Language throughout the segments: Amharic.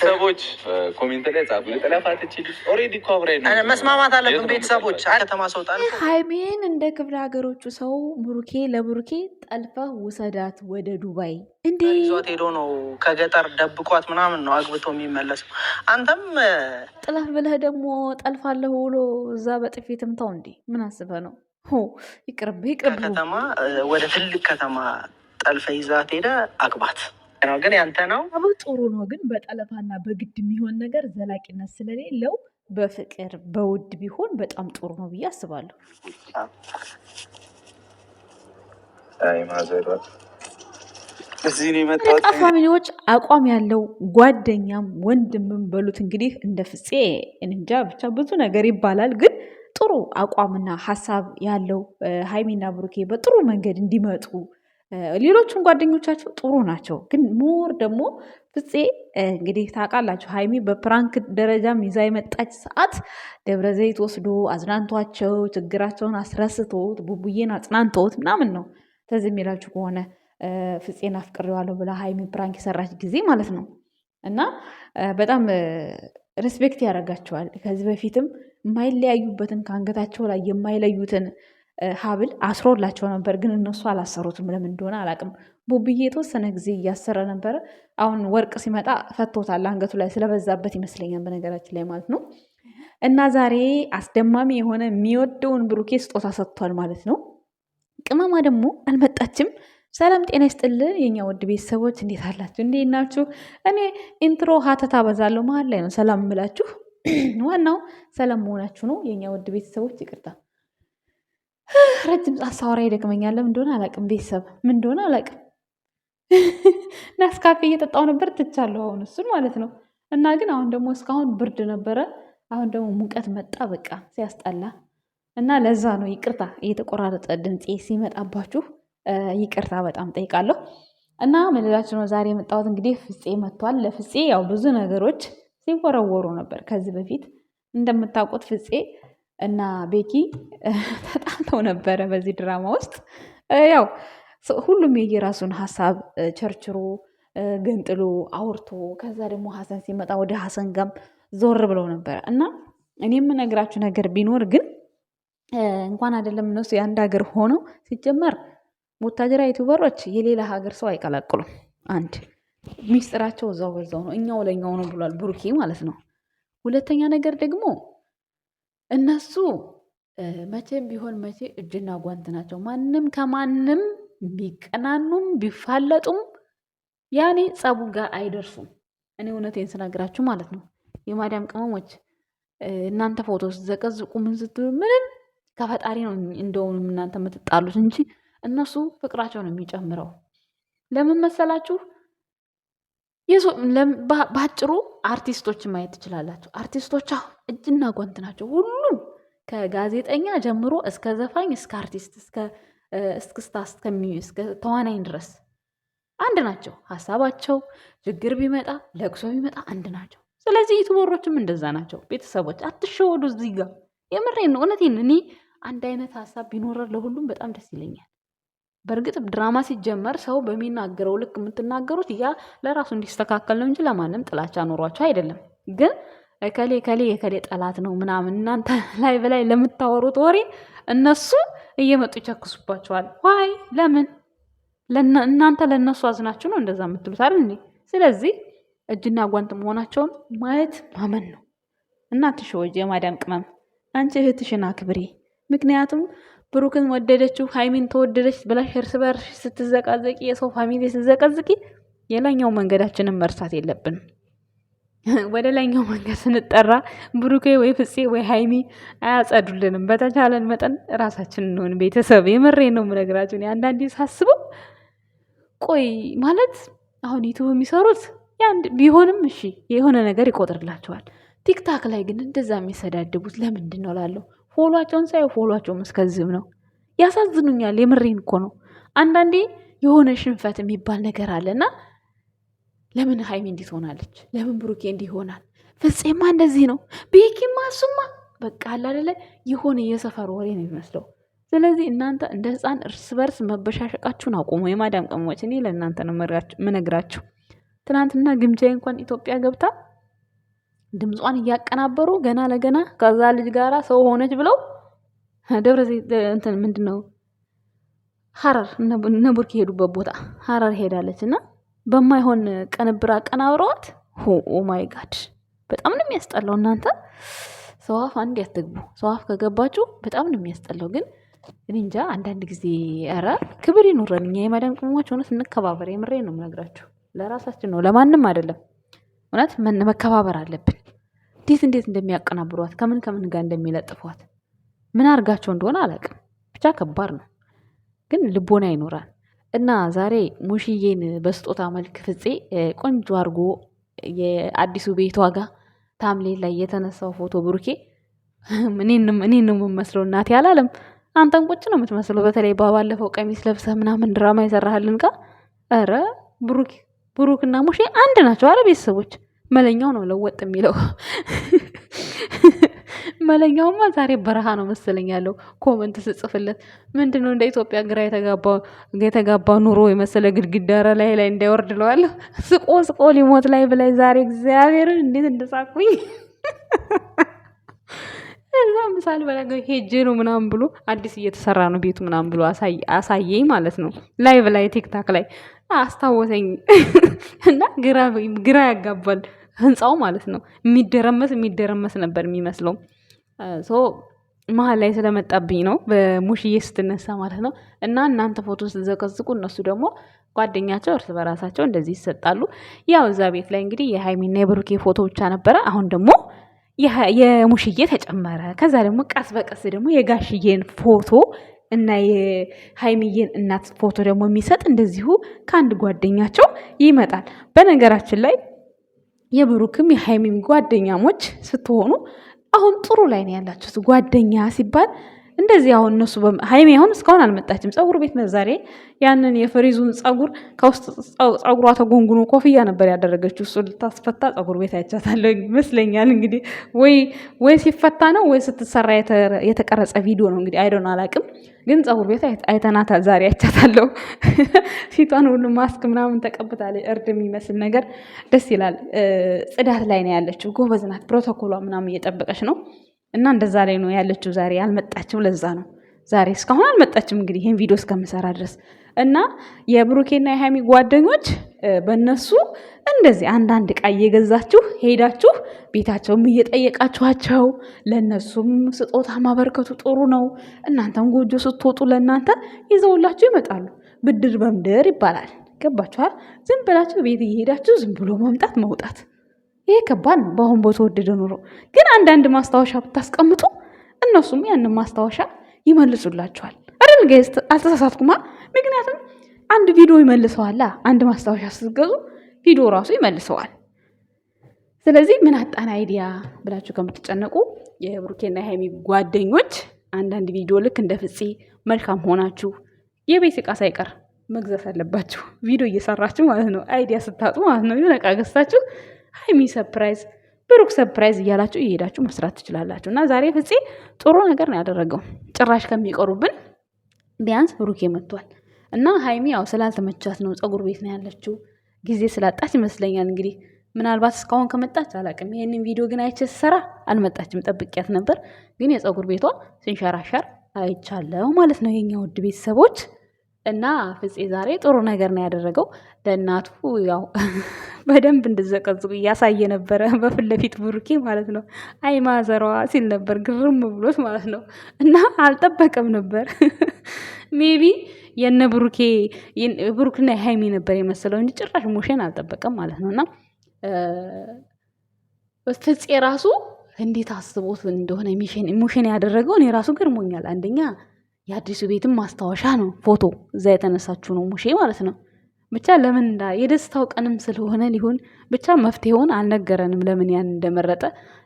ሰዎች ኮሜንት ላይ ጻፉ። ለጠላፋት እቺ ኦሬዲ እኮ አብራኝ ነው መስማማት አለብን ቤተሰቦች። ከተማ ሰው ጣልፎ ሃይሚን እንደ ክፍለ ሀገሮቹ ሰው ለብሩኬ ጠልፈህ ውሰዳት ወደ ዱባይ። እንዴ ይዟት ሄዶ ነው ከገጠር ደብቋት ምናምን ነው አግብቶ የሚመለሰው። አንተም ጥለህ ብለህ ደግሞ ጠልፋለሁ ብሎ እዛ በጥፊ ትምታው እንዴ? ምን አስበህ ነው? ይቅርብህ። ከተማ ወደ ትልቅ ከተማ ጠልፈ ይዛት ሄደ አግባት ነው። ግን ያንተ ነው ጥሩ ነው። ግን በጠለፋና በግድ የሚሆን ነገር ዘላቂነት ስለሌለው በፍቅር በውድ ቢሆን በጣም ጥሩ ነው ብዬ አስባለሁ። ፋሚሊዎች አቋም ያለው ጓደኛም ወንድምም በሉት እንግዲህ እንደ ፍፄ እንጃ ብቻ ብዙ ነገር ይባላል። ግን ጥሩ አቋምና ሀሳብ ያለው ሃይሚና ብሩኬ በጥሩ መንገድ እንዲመጡ ሌሎቹም ጓደኞቻቸው ጥሩ ናቸው። ግን ሞር ደግሞ ፍፄ እንግዲህ ታውቃላችሁ ሃይሚ በፕራንክ ደረጃም ይዛ የመጣች ሰዓት ደብረ ዘይት ወስዶ አዝናንቷቸው ችግራቸውን አስረስቶት ቡቡዬን አጽናንቶት ምናምን ነው። ተዝ የሚላችሁ ከሆነ ፍፄን አፍቅሬዋለሁ ብላ ሃይሚ ፕራንክ የሰራች ጊዜ ማለት ነው። እና በጣም ሬስፔክት ያደርጋቸዋል። ከዚህ በፊትም የማይለያዩበትን ከአንገታቸው ላይ የማይለዩትን ሀብል አስሮላቸው ነበር። ግን እነሱ አላሰሩትም። ለምን እንደሆነ አላቅም። ቡብዬ የተወሰነ ጊዜ እያሰረ ነበረ። አሁን ወርቅ ሲመጣ ፈቶታል። አንገቱ ላይ ስለበዛበት ይመስለኛል፣ በነገራችን ላይ ማለት ነው። እና ዛሬ አስደማሚ የሆነ የሚወደውን ብሩኬ ስጦታ ሰጥቷል ማለት ነው። ቅመማ ደግሞ አልመጣችም። ሰላም ጤና ይስጥልን የኛ ውድ ቤተሰቦች፣ እንዴት አላችሁ? እንዴት ናችሁ? እኔ ኢንትሮ ሀተታ በዛለሁ መሀል ላይ ነው ሰላም ምላችሁ። ዋናው ሰላም መሆናችሁ ነው የኛ ውድ ቤተሰቦች። ይቅርታ ረጅም ሰዓት ሳወራ ይደክመኛል። ለምን እንደሆነ አላውቅም። ቤተሰብ ምን እንደሆነ አላውቅም። ናስካፌ እየጠጣሁ ነበር ትቻለሁ፣ አሁን እሱን ማለት ነው። እና ግን አሁን ደግሞ እስካሁን ብርድ ነበረ፣ አሁን ደግሞ ሙቀት መጣ። በቃ ሲያስጠላ። እና ለዛ ነው ይቅርታ እየተቆራረጠ ድምፄ ሲመጣባችሁ ይቅርታ በጣም ጠይቃለሁ። እና ምን ልላችሁ ነው ዛሬ የመጣሁት እንግዲህ ፍፄ መጥቷል። ለፍፄ ያው ብዙ ነገሮች ሲወረወሩ ነበር ከዚህ በፊት እንደምታውቁት ፍፄ እና ቤኪ ተጣልተው ነበረ በዚህ ድራማ ውስጥ። ያው ሁሉም የየራሱን ሀሳብ ቸርችሮ ገንጥሎ አውርቶ ከዛ ደግሞ ሀሰን ሲመጣ ወደ ሀሰን ጋም ዞር ብለው ነበረ። እና እኔ የምነግራችሁ ነገር ቢኖር ግን እንኳን አይደለም እነሱ የአንድ ሀገር ሆነው ሲጀመር ቡታጅራ ዩቱበሮች የሌላ ሀገር ሰው አይቀላቅሉም። አንድ ሚስጥራቸው እዛው በዛው ነው፣ እኛው ለኛው ነው ብሏል ብሩኬ ማለት ነው። ሁለተኛ ነገር ደግሞ እነሱ መቼም ቢሆን መቼ እጅና ጓንት ናቸው። ማንም ከማንም ቢቀናኑም ቢፋለጡም ያኔ ጸቡ ጋር አይደርሱም። እኔ እውነቴን ስነግራችሁ ማለት ነው። የማዳም ቅመሞች እናንተ ፎቶ ስትዘቀዝቁ ምን ስትሉ ምንም ከፈጣሪ ነው እንደውም እናንተ የምትጣሉት እንጂ እነሱ ፍቅራቸው ነው የሚጨምረው። ለምን መሰላችሁ? በአጭሩ አርቲስቶችን ማየት ትችላላችሁ። አርቲስቶች እጅና ጓንት ናቸው። ሁሉም ከጋዜጠኛ ጀምሮ እስከ ዘፋኝ እስከ አርቲስት እስከ እስክስታ እስከ ተዋናኝ ድረስ አንድ ናቸው። ሀሳባቸው ችግር ቢመጣ ለቅሶ ቢመጣ አንድ ናቸው። ስለዚህ ዩቱበሮችም እንደዛ ናቸው። ቤተሰቦች አትሸወዱ። እዚህ ጋር የምሬን ነው፣ እውነቴን። እኔ አንድ አይነት ሀሳብ ቢኖረር ለሁሉም በጣም ደስ ይለኛል። በእርግጥ ድራማ ሲጀመር ሰው በሚናገረው ልክ የምትናገሩት ያ ለራሱ እንዲስተካከል ነው እንጂ ለማንም ጥላቻ ኖሯቸው አይደለም። ግን እከሌ የከሌ ጠላት ነው ምናምን እናንተ ላይ በላይ ለምታወሩት ወሬ እነሱ እየመጡ ይቸክሱባቸዋል። ዋይ ለምን እናንተ ለእነሱ አዝናችሁ ነው እንደዛ የምትሉት አይደል እንዴ? ስለዚህ እጅና ጓንት መሆናቸውን ማየት ማመን ነው። እናትሽ ወጅ የማዳም ቅመም አንቺ እህትሽን አክብሪ። ምክንያቱም ብሩክን ወደደችው ሃይሚን ተወደደች ብለሽ እርስ በርሽ ስትዘቃዘቂ የሰው ፋሚሊ ስትዘቀዝቂ የላኛው መንገዳችንን መርሳት የለብንም። ወደ ላይኛው መንገድ ስንጠራ ብሩኬ ወይ ፍፄ ወይ ሃይሚ አያጸዱልንም። በተቻለን መጠን ራሳችን እንሆን ቤተሰብ። የምሬ ነው የምነግራችሁ። አንዳንዴ ሳስበው ቆይ ማለት አሁን ዩቱብ የሚሰሩት ቢሆንም እሺ የሆነ ነገር ይቆጥርላቸዋል። ቲክታክ ላይ ግን እንደዛ የሚሰዳድቡት ለምንድን ነው ላለው ፎሎቸውን ሳይ ፎሎቸውም እስከዚህም ነው። ያሳዝኑኛል። የምሬን እኮ ነው። አንዳንዴ የሆነ ሽንፈት የሚባል ነገር አለና ለምን ሃይሚ እንዲህ ትሆናለች? ለምን ብሩኬ እንዲህ ይሆናል? ፍፄማ እንደዚህ ነው፣ ቤኪማ እሱማ በቃ አለ አይደለ የሆነ የሰፈር ወሬ ነው የሚመስለው። ስለዚህ እናንተ እንደ ሕፃን እርስ በርስ መበሻሸቃችሁን አቁሙ። የማዳም ቅመሞች እኔ ለእናንተ ነው የምነግራችሁ። ትናንትና ግምጃዬ እንኳን ኢትዮጵያ ገብታ ድምጿን እያቀናበሩ ገና ለገና ከዛ ልጅ ጋራ ሰው ሆነች ብለው ደብረ ዘይት እንትን ምንድነው ሐረር እነ ቡርኪ ሄዱበት ቦታ ሐረር ሄዳለች እና በማይሆን ቅንብር አቀናብረዋት። ኦ ማይ ጋድ በጣም ነው የሚያስጠላው። እናንተ ሰው አፍ አንድ ያትግቡ። ሰው አፍ ከገባችሁ በጣም ነው የሚያስጠላው። ግን እኔ እንጃ አንዳንድ ጊዜ ኧረ ክብር ይኑረን። እኛ የማዳም ቅመሞች እውነት እንከባበር። የምሬን ነው የምነግራችሁ። ለራሳችን ነው ለማንም አይደለም። እውነት መከባበር አለብን። እንዴት እንደሚያቀናብሯት ከምን ጋር እንደሚለጥፏት ምን አድርጋቸው እንደሆነ አላውቅም። ብቻ ከባድ ነው። ግን ልቦና ይኖራል። እና ዛሬ ሙሽዬን በስጦታ መልክ ፍፄ ቆንጆ አድርጎ የአዲሱ ቤቷ ጋር ታምሌል ላይ የተነሳው ፎቶ ብሩኬ እኔን ነው የምመስለው እናቴ አላለም። አንተን ቁጭ ነው የምትመስለው። በተለይ ባለፈው ቀሚስ ለብሰህ ምናምን ድራማ የሰራህልን ጋ ኧረ ብሩክና ሙሼ አንድ ናቸው። አረ ቤተሰቦች መለኛው ነው ለወጥ የሚለው መለኛውማ ዛሬ በረሃ ነው መሰለኝ ያለው። ኮመንት ስጽፍለት ምንድነው እንደ ኢትዮጵያ ግራ የተጋባ ኑሮ የመሰለ ግድግዳ ላይ እንዳይወርድ ለዋለሁ። ስቆ ሊሞት ላይ ብላይ ዛሬ እግዚአብሔርን እንዴት እንደሳኩኝ እዛ ምሳሌ በላገ ሄጄ ነው ምናምን ብሎ አዲስ እየተሰራ ነው ቤቱ ምናምን ብሎ አሳየኝ ማለት ነው። ላይቭ ላይ ቲክታክ ላይ አስታወሰኝ እና ግራ ያጋባል ህንፃው ማለት ነው። የሚደረመስ ነበር የሚመስለው። መሀል ላይ ስለመጣብኝ ነው በሙሽዬ ስትነሳ ማለት ነው። እና እናንተ ፎቶ ስትዘቀዝቁ እነሱ ደግሞ ጓደኛቸው እርስ በራሳቸው እንደዚህ ይሰጣሉ። ያው እዛ ቤት ላይ እንግዲህ የሃይሚና የብሩኬ ፎቶ ብቻ ነበረ። አሁን ደግሞ የሙሽዬ ተጨመረ። ከዛ ደግሞ ቀስ በቀስ ደግሞ የጋሽዬን ፎቶ እና የሃይሚዬን እናት ፎቶ ደግሞ የሚሰጥ እንደዚሁ ከአንድ ጓደኛቸው ይመጣል። በነገራችን ላይ የብሩክም የሃይሚም ጓደኛሞች ስትሆኑ አሁን ጥሩ ላይ ነው ያላችሁት። ጓደኛ ሲባል እንደዚህ አሁን እነሱ ሃይሚ አሁን እስካሁን አልመጣችም። ፀጉር ቤት ነው ዛሬ ያንን የፍሪዙን ፀጉር ከውስጥ ፀጉሯ ተጎንጉኖ ኮፍያ ነበር ያደረገችው። እሱ ልታስፈታ ፀጉር ቤት አይቻታለሁ ይመስለኛል። እንግዲህ ወይ ሲፈታ ነው ወይ ስትሰራ የተቀረጸ ቪዲዮ ነው እንግዲህ አይዶን አላቅም። ግን ፀጉር ቤት አይተናታል ዛሬ አይቻታለሁ። ፊቷን ሁሉ ማስክ ምናምን ተቀብታለች። እርድ የሚመስል ነገር ደስ ይላል። ጽዳት ላይ ነው ያለችው። ጎበዝ ናት። ፕሮቶኮሏ ምናምን እየጠበቀች ነው። እና እንደዛ ላይ ነው ያለችው። ዛሬ አልመጣችም። ለዛ ነው ዛሬ እስካሁን አልመጣችም። እንግዲህ ይሄን ቪዲዮ እስከምሰራ ድረስ እና የብሩኬና የሃይሚ ጓደኞች በእነሱ እንደዚህ አንዳንድ ዕቃ እየገዛችሁ ሄዳችሁ ቤታቸውም እየጠየቃችኋቸው ለእነሱም ስጦታ ማበርከቱ ጥሩ ነው። እናንተም ጎጆ ስትወጡ ለእናንተ ይዘውላችሁ ይመጣሉ። ብድር በምድር ይባላል። ገባችኋል? ዝም ብላችሁ ቤት እየሄዳችሁ ዝም ብሎ መምጣት መውጣት ይሄ ከባድ ነው። በአሁን በተወደደ ኑሮ ግን አንዳንድ ማስታወሻ ብታስቀምጡ እነሱም ያንን ማስታወሻ ይመልሱላችኋል። አይደል ጋይስ? አልተሳሳትኩማ። ምክንያቱም አንድ ቪዲዮ ይመልሰዋል። አንድ ማስታወሻ ስትገዙ ቪዲዮ ራሱ ይመልሰዋል። ስለዚህ ምን አጣን አይዲያ ብላችሁ ከምትጨነቁ የብሩኬና የሃይሚ ጓደኞች አንዳንድ ቪዲዮ ልክ እንደ ፍፄ መልካም ሆናችሁ የቤት ዕቃ ሳይቀር መግዛት አለባችሁ። ቪዲዮ እየሰራችሁ ማለት ነው። አይዲያ ስታጡ ማለት ነው። የሆነ ዕቃ ገዝታችሁ ሃይሚ ሰርፕራይዝ፣ ብሩክ ሰርፕራይዝ እያላችሁ እየሄዳችሁ መስራት ትችላላችሁ። እና ዛሬ ፍፄ ጥሩ ነገር ነው ያደረገው። ጭራሽ ከሚቀሩብን ቢያንስ ብሩኬ መጥቷል። እና ሃይሚ ያው ስላልተመቻት ነው ፀጉር ቤት ነው ያለችው። ጊዜ ስላጣች ይመስለኛል። እንግዲህ ምናልባት እስካሁን ከመጣች አላውቅም። ይሄንን ቪዲዮ ግን አይቼ ስሰራ አልመጣችም። ጠብቂያት ነበር። ግን የፀጉር ቤቷ ሲንሸራሸር አይቻለው ማለት ነው የኛ ውድ ቤተሰቦች። እና ፍፄ ዛሬ ጥሩ ነገር ነው ያደረገው። ለእናቱ ያው በደንብ እንድዘቀዝቁ እያሳየ ነበረ፣ በፊት ለፊት ብሩኬ ማለት ነው። አይ ማዘሯ ሲል ነበር ግርም ብሎት ማለት ነው። እና አልጠበቀም ነበር ሜቢ የነ ብሩክና የሃይሚ ነበር የመሰለው እንጂ ጭራሽ ሙሼን አልጠበቀም ማለት ነው። እና ፍፄ ራሱ እንዴት አስቦት እንደሆነ ሙሼን ያደረገው እኔ ራሱ ገርሞኛል። አንደኛ የአዲሱ ቤትም ማስታወሻ ነው ፎቶ እዛ የተነሳችሁ ነው ሙሼ ማለት ነው። ብቻ ለምን የደስታው ቀንም ስለሆነ ሊሆን ብቻ መፍትሄውን አልነገረንም። ለምን ያን እንደመረጠ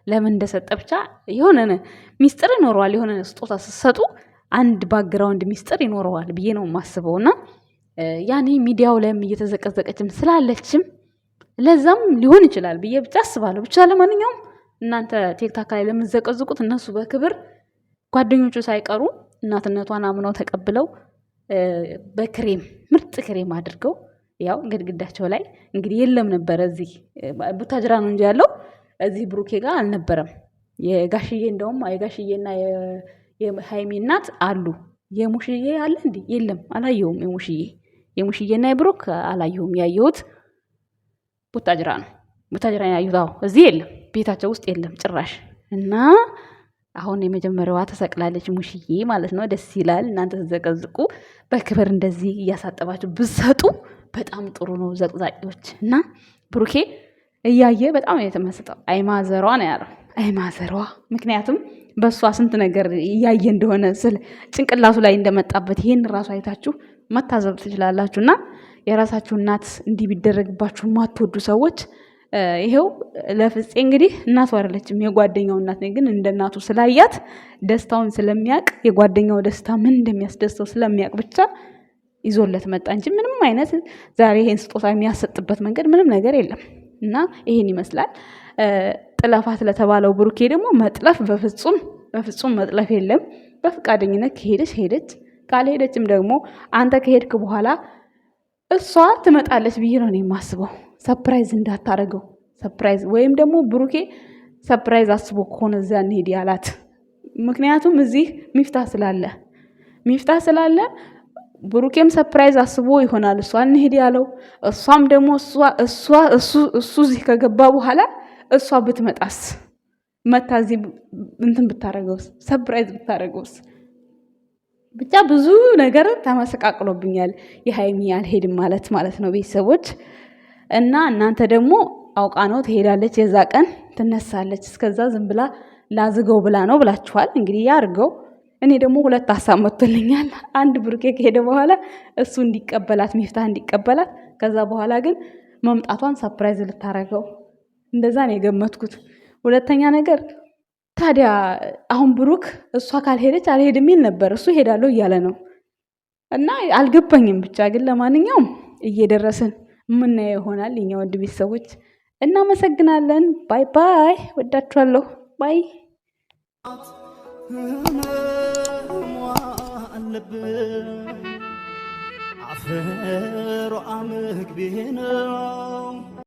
ለምን እንደሰጠ ብቻ የሆነ ሚስጥር ይኖረዋል። የሆነ ስጦታ ስትሰጡ አንድ ባክግራውንድ ሚስጥር ይኖረዋል ብዬ ነው የማስበው። እና ያኔ ሚዲያው ላይም እየተዘቀዘቀችም ስላለችም ለዛም ሊሆን ይችላል ብዬ ብቻ አስባለሁ። ብቻ ለማንኛውም እናንተ ቲክታክ ላይ ለምትዘቀዝቁት እነሱ በክብር ጓደኞቹ ሳይቀሩ እናትነቷን አምነው ተቀብለው በክሬም ምርጥ ክሬም አድርገው ያው ግድግዳቸው ላይ እንግዲህ የለም ነበር። እዚህ ቡታጅራ ነው እንጂ ያለው እዚህ ብሩኬ ጋር አልነበረም። የጋሽዬ እንደውም የጋሽዬና የሃይሚ እናት አሉ። የሙሽዬ አለ እንዴ? የለም አላየሁም። የሙሽዬና የብሩክ አላየሁም። ያየሁት ቡታጅራ ነው። ቡታጅራ ያዩት። አዎ እዚህ የለም፣ ቤታቸው ውስጥ የለም ጭራሽ። እና አሁን የመጀመሪያዋ ተሰቅላለች ሙሽዬ ማለት ነው። ደስ ይላል። እናንተ ተዘቀዝቁ በክብር እንደዚህ እያሳጠባችሁ ብትሰጡ በጣም ጥሩ ነው። ዘቅዛቂዎች እና ብሩኬ እያየ በጣም የተመሰጠው አይማዘሯ ነው ያለው። አይማዘሯ ምክንያቱም በእሷ ስንት ነገር እያየ እንደሆነ ስለ ጭንቅላቱ ላይ እንደመጣበት ይሄን ራሱ አይታችሁ መታዘብ ትችላላችሁ። እና የራሳችሁ እናት እንዲህ ቢደረግባችሁ ማትወዱ ሰዎች ይሄው ለፍፄ እንግዲህ እናቱ አይደለችም የጓደኛው እናት ነኝ፣ ግን እንደ እናቱ ስላያት ደስታውን ስለሚያውቅ የጓደኛው ደስታ ምን እንደሚያስደስተው ስለሚያውቅ ብቻ ይዞለት መጣ እንጂ ምንም አይነት ዛሬ ይሄን ስጦታ የሚያሰጥበት መንገድ ምንም ነገር የለም። እና ይሄን ይመስላል። ጥለፋት ለተባለው ብሩኬ ደግሞ መጥለፍ በፍጹም መጥለፍ የለም። በፍቃደኝነት ከሄደች ሄደች፣ ካልሄደችም ደግሞ አንተ ከሄድክ በኋላ እሷ ትመጣለች ብዬ ነው የማስበው። ሰርፕራይዝ እንዳታረገው። ሰርፕራይዝ ወይም ደግሞ ብሩኬ ሰርፕራይዝ አስቦ ከሆነ እዛ እንሄድ ያላት፣ ምክንያቱም እዚህ ሚፍታ ስላለ ብሩኬም ሰርፕራይዝ አስቦ ይሆናል እሷ እንሄድ ያለው። እሷም ደግሞ እሱ እዚህ ከገባ በኋላ እሷ ብትመጣስ፣ መታ እዚህ እንትን ብታረገውስ፣ ሰርፕራይዝ ብታረገውስ። ብቻ ብዙ ነገር ተመሰቃቅሎብኛል። የሃይሚ አልሄድም ማለት ነው ቤተሰቦች። እና እናንተ ደግሞ አውቃ ነው ትሄዳለች፣ የዛ ቀን ትነሳለች፣ እስከዛ ዝም ብላ ላዝገው ብላ ነው ብላችኋል። እንግዲህ ያርገው። እኔ ደግሞ ሁለት ሀሳብ መጥቶልኛል። አንድ ብሩኬ ከሄደ በኋላ እሱ እንዲቀበላት ሚፍታህ እንዲቀበላት፣ ከዛ በኋላ ግን መምጣቷን ሰርፕራይዝ ልታረገው፣ እንደዛ ነው የገመትኩት። ሁለተኛ ነገር ታዲያ አሁን ብሩክ እሷ ካልሄደች አልሄድም ይል ነበር፣ እሱ ሄዳለሁ እያለ ነው። እና አልገባኝም ብቻ። ግን ለማንኛውም እየደረስን ምናየው ይሆናል። የኛ ወድ ቤተሰቦች እናመሰግናለን። ባይ ባይ። ወዳችኋለሁ። ባይ አፈሮ አመግቤ ነው